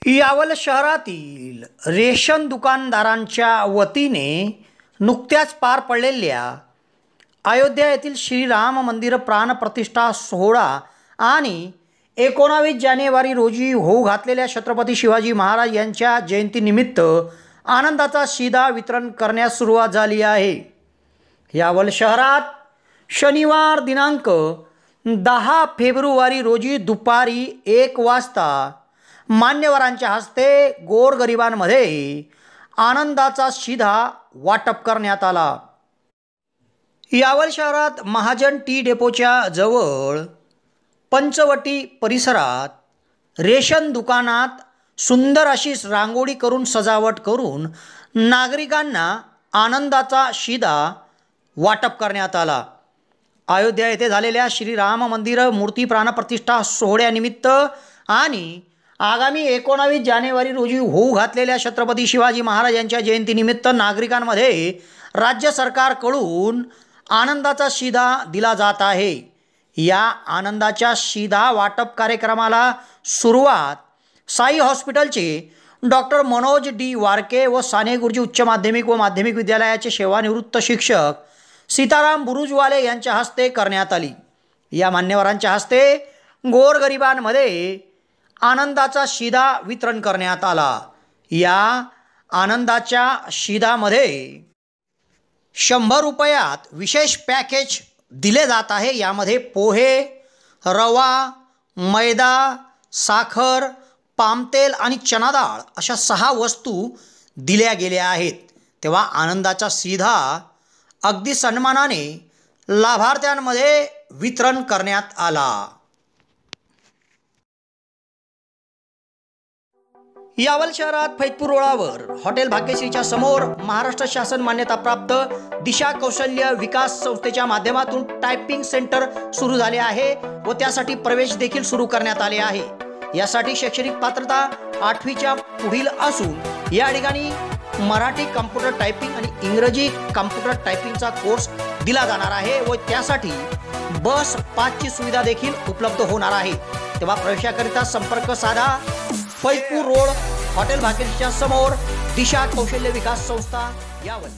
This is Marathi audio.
यावल शहरातील रेशन दुकानदारांच्या वतीने नुकत्याच पार पडलेल्या अयोध्या येथील श्रीराम मंदिर प्राणप्रतिष्ठा सोहळा आणि 19 जानेवारी रोजी होऊ घातलेल्या छत्रपती शिवाजी महाराज यांच्या जयंतीनिमित्त आनंदाचा शिधा वितरण करण्यास सुरुवात झाली आहे। यावल शहरात शनिवार दिनांक 10 फेब्रुवारी रोजी दुपारी 1 वाजता मान्यवरांच्या हस्ते गोरगरिबांमध्ये आनंदाचा शिधा वाटप करण्यात आला। यावल शहरात महाजन टी डेपोच्या जवळ पंचवटी परिसरात रेशन दुकानात सुंदर अशी रांगोळी करून सजावट करून नागरिकांना आनंदाचा शिधा वाटप करण्यात आला। अयोध्या येथे झालेल्या श्रीराम मंदिर मूर्ती प्राणप्रतिष्ठा सोहळ्यानिमित्त आणि आगामी 19 जानेवारी रोजी होऊ घातलेल्या छत्रपती शिवाजी महाराज यांच्या जयंतीनिमित्त नागरिकांमध्ये राज्य सरकारकडून आनंदाचा शिधा दिला जात आहे। या आनंदाच्या शिधा वाटप कार्यक्रमाला सुरुवात साई हॉस्पिटलचे डॉक्टर मनोज डी वारके व साने गुरुजी उच्च माध्यमिक व माध्यमिक विद्यालयाचे सेवानिवृत्त शिक्षक सीताराम बुरुजवाले यांच्या हस्ते करण्यात आली। या मान्यवरांच्या हस्ते गोरगरिबांमध्ये आनंदाचा शिधा वितरण करण्यात आला। या आनंदाच्या शिधामध्ये 100 रुपयात विशेष पॅकेज दिले जात आहे। यामध्ये पोहे, रवा, मैदा, साखर, पामतेल आणि चना डाळ अशा 6 वस्तू दिल्या गेल्या आहेत। तेव्हा आनंदाचा शिधा अगदी सन्मानाने लाभार्थ्यांमध्ये वितरण करण्यात आला। यावल शहरात फैजपूर रोडावर हॉटेल भाग्यश्रीच्या समोर महाराष्ट्र शासन मान्यताप्राप्त दिशा कौशल्य विकास संस्थेच्या माध्यमातून टायपिंग सेंटर सुरू झाले आहे व त्यासाठी प्रवेश देखील सुरू करण्यात आले आहे। यासाठी शैक्षणिक पात्रता 8वीच्या पुढील असून या ठिकाणी मराठी कॉम्प्युटर टायपिंग आणि इंग्रजी कॉम्प्युटर टायपिंगचा कोर्स दिला जाणार आहे व त्यासाठी बस पासची सुविधा देखील उपलब्ध होणार आहे। तेव्हा प्रवेशाकरिता संपर्क साधा फैजपूर रोड हॉटेल भाग्यश्रीच्या समोर दिशा कौशल्य विकास संस्था यावल।